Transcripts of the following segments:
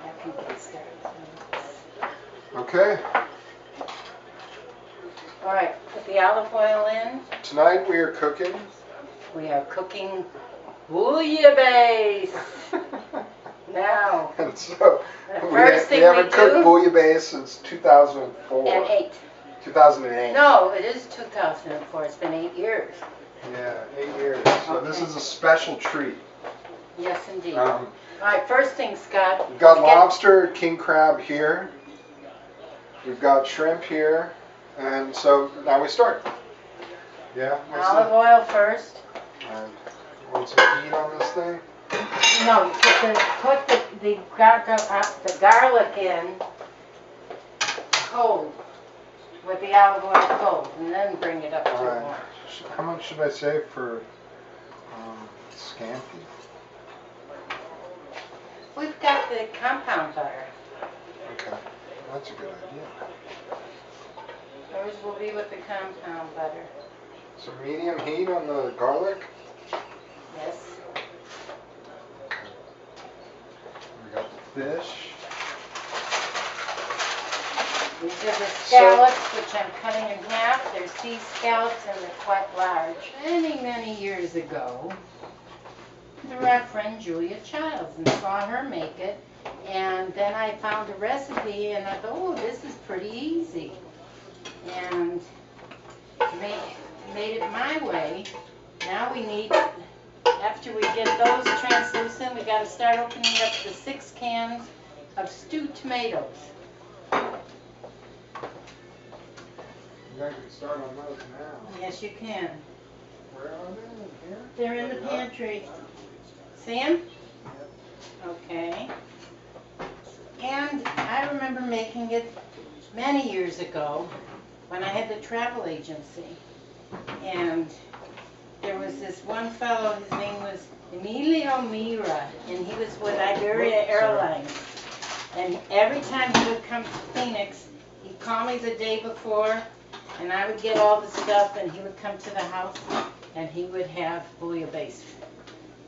After you get started. Okay. All right, put the olive oil in. Tonight we are cooking. We are cooking bouillabaisse. Now, And so the first thing we haven't cooked do. bouillabaisse since 2004. And 8. 2008. No, it is 2004. It's been 8 years. Yeah, 8 years. So Okay. this is a special treat. Yes, indeed. All right, first thing, Scott. We've got lobster, king crab here. We've got shrimp here. And so now we start. Yeah? Olive oil first. And want some heat on this thing? No, put the garlic in cold, with the olive oil cold, and then bring it up to warm. How much should I save for scampi? We've got the compound butter. Okay, that's a good idea. Yours will be with the compound butter. So medium heat on the garlic? Yes. We got the fish. These are the scallops, which I'm cutting in half. They're sea scallops and they're quite large. Many, many years ago, through our friend Julia Childs, and saw her make it. And then I found a recipe and I thought, oh, this is pretty easy. And made it my way. Now we need, after we get those translucent, we got to start opening up the 6 cans of stewed tomatoes. You guys can start on those now. Yes, you can. Where are they? Here? They're in the pantry. See 'em? Okay. And I remember making it many years ago when I had the travel agency. And there was this one fellow, his name was Emilio Mira, and he was with Iberia Airlines. And every time he would come to Phoenix, he'd call me the day before, and I would get all the stuff, and he would come to the house, and he would have bouillabaisse.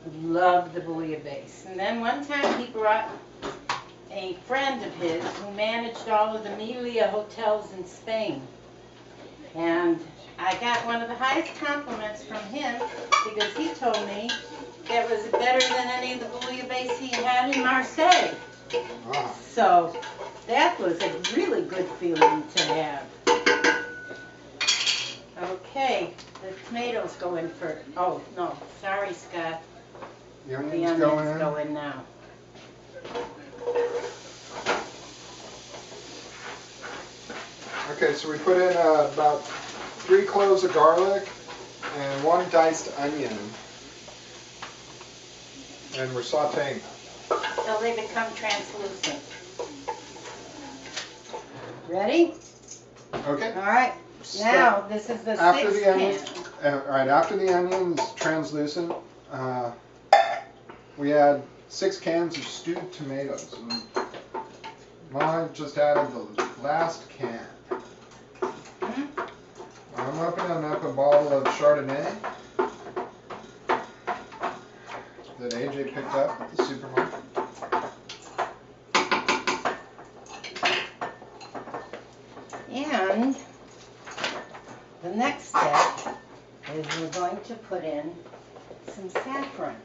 He loved the bouillabaisse. And then one time he brought a friend of his who managed all of the Melia hotels in Spain. And I got one of the highest compliments from him because he told me that was better than any of the bouillabaisse he had in Marseille. Wow. So that was a really good feeling to have. Okay, the tomatoes go in first. Oh, no, sorry, Scott. The The onions go in now. Okay, so we put in about 3 cloves of garlic and 1 diced onion. And we're sauteing. Till they become translucent. Ready? Okay. All right. Now, this is the 6 can. All right, after the onions translucent, we add 6 cans of stewed tomatoes. And Mom just added the last can. I'm opening up a bottle of Chardonnay that AJ picked up at the supermarket. And the next step is we're going to put in some saffron.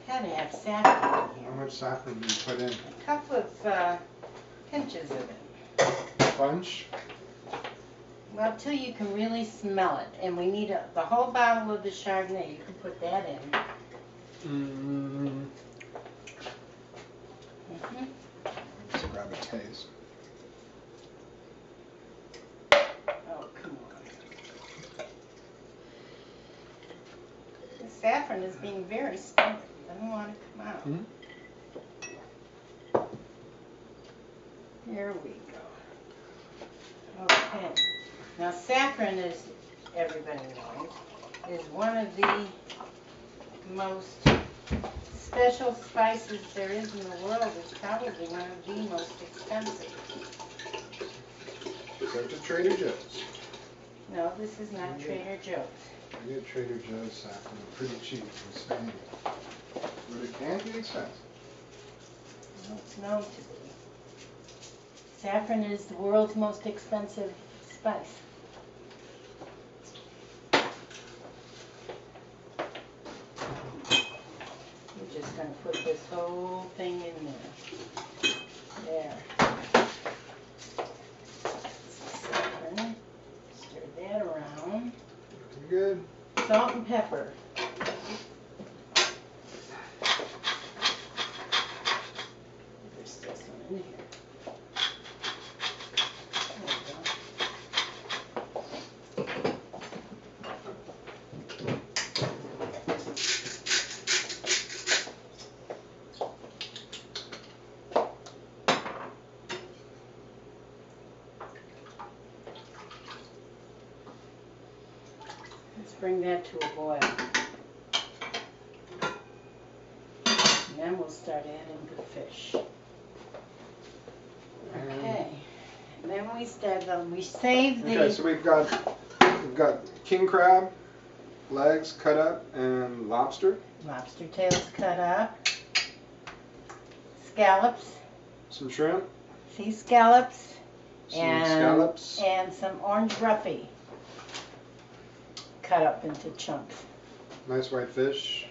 Had to have saffron How here. much saffron do you put in? A couple of pinches of it. Bunch? Well, till you can really smell it. And we need the whole bottle of the Chardonnay. You can put that in. Let's grab a taste. Oh, come on. The saffron is being very stubborn. I don't want to come out. Here we go. Okay. Now saffron, as everybody knows, is one of the most special spices there is in the world. It's probably one of the most expensive. Go to Trader Joe's. No, this is not Trader Joe's. I get Trader Joe's saffron pretty cheap in Spain. But it can be expensive. Well, it's known to be. Saffron is the world's most expensive spice. We're just going to put this whole thing in there. There. Saffron. Stir that around. Looking good. Salt and pepper. There's this one in here. There we go. Let's bring that to a boil. And then we'll start adding the fish. Okay. And then we save the Okay, so we've got king crab, legs cut up, and lobster. lobster tails cut up, scallops, Some shrimp. sea scallops, Some and scallops. and some orange roughy cut up into chunks. Nice white fish.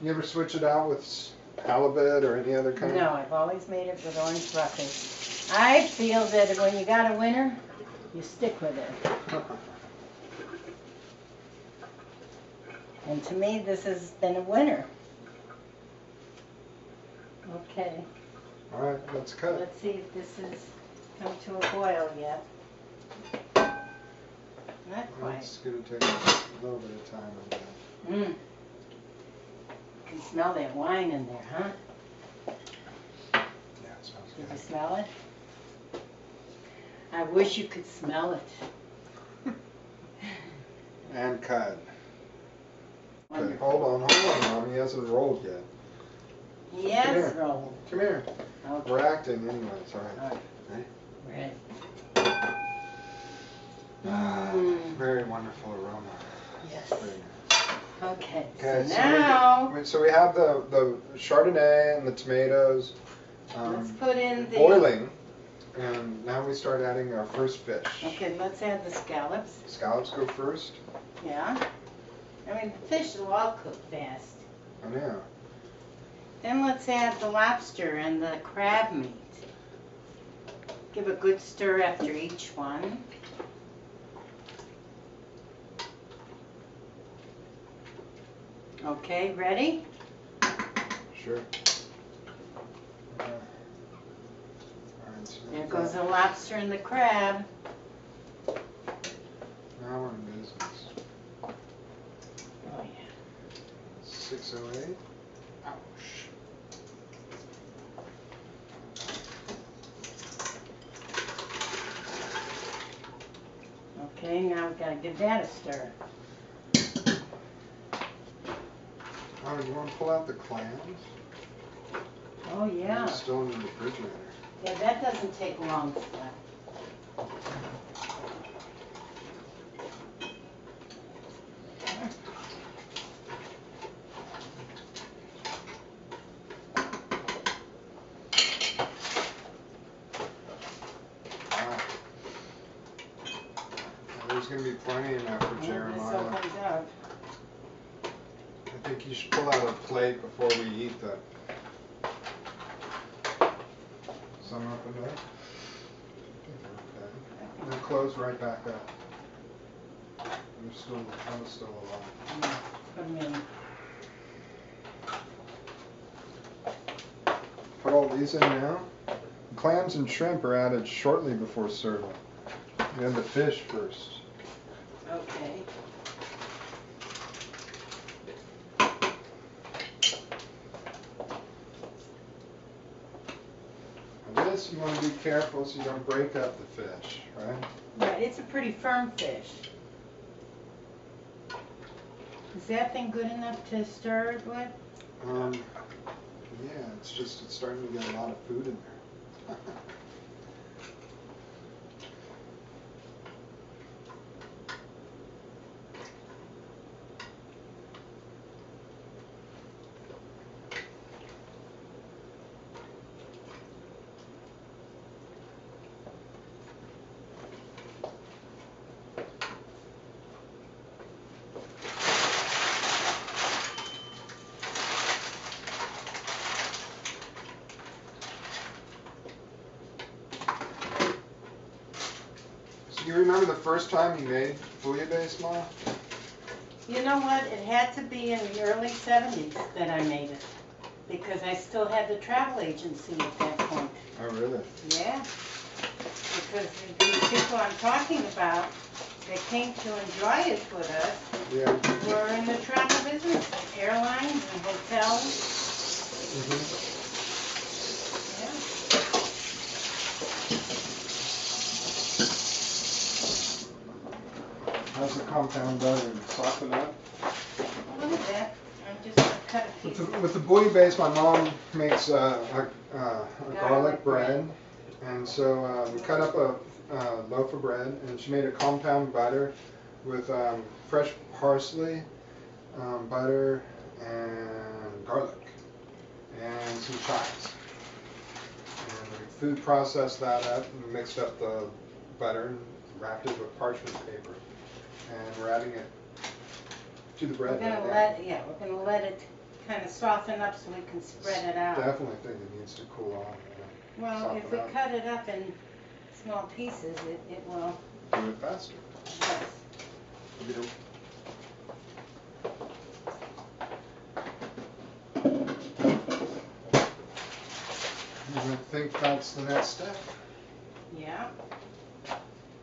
You ever switch it out with halibut or any other kind? No, I've always made it with orange roughy. I feel that when you got a winner, you stick with it. And to me, this has been a winner. Okay, All right, let's cut. let's see if this has come to a boil yet. Not quite. It's going to take a little bit of time on that. You can smell that wine in there, huh? Yeah, it smells Did you good. smell it? I wish you could smell it. And cut. Okay, Wonderful. hold on, Mom. He hasn't rolled yet. Yes, Come here. roll. Come here. Okay, We're acting anyways, all right. all right. Right. Right. Ah, Mm. very wonderful aroma. Yes. Very nice. Okay, Okay, so so now we have the Chardonnay and the tomatoes let's put in the... boiling, and now we start adding our first fish. Okay, let's add the scallops. Scallops go first. Yeah. I mean, the fish will all cook fast. I know. Then let's add the lobster and the crab meat. Give a good stir after each one. Okay, ready? Sure. All right, so There goes the lobster and the crab. now we're in business. Oh yeah. 608. Ouch. Okay, now we've got to give that a stir. Oh, you want to pull out the clams? Oh yeah. They're still in the refrigerator. Yeah, that doesn't take long stuff. Wow. There's going to be plenty enough for This Jeremiah. opens up. I think you should pull out a plate before we eat the. Some up in there. Okay. And then close right back up. You're still, I'm still alive. Put 'em in. Put all these in now. Clams and shrimp are added shortly before serving. You add the fish first. Okay. Now this you want to be careful so you don't break up the fish, right? Right, it's a pretty firm fish. Is that thing good enough to stir it with? Yeah, it's starting to get a lot of food in there. you remember the first time you made bouillabaisse, Ma? You know what? It had to be in the early 70s that I made it. Because I still had the travel agency at that point. Oh, really? Yeah. Because these people I'm talking about that came to enjoy it with us were in the travel business, airlines and hotels. How's the compound butter? Soften up? A little bit. I'm just going to cut a piece. With the bouillabaisse, my mom makes a garlic bread. And so we cut up a loaf of bread, and she made a compound butter with fresh parsley, butter, and garlic, and some chives. And we food processed that up and mixed up the butter and wrapped it with parchment paper. And we're adding it to the bread. We're going to let it kind of soften up so we can spread it out. Definitely think it needs to cool off. Well, if we cut it up in small pieces, it will do it faster. Yes. I think that's the next step. Yeah.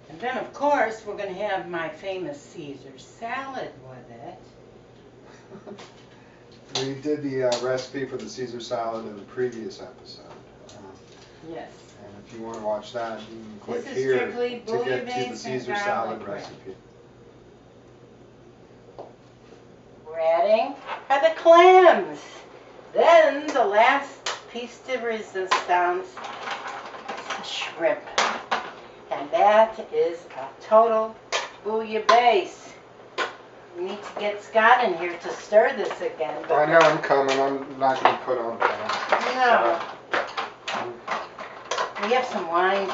And then, of course, we're going to have my famous Caesar salad with it. We did the recipe for the Caesar salad in the previous episode. Yes. And if you want to watch that, you can click This is here strictly to get to the bouillabaisse Caesar and salad garlic recipe. We're adding are the clams. Then the last piece de resistance is the shrimp. And that is a total bouillabaisse. We need to get Scott in here to stir this again. I know, I'm coming. I'm not going to put on a pan. No. We have some wine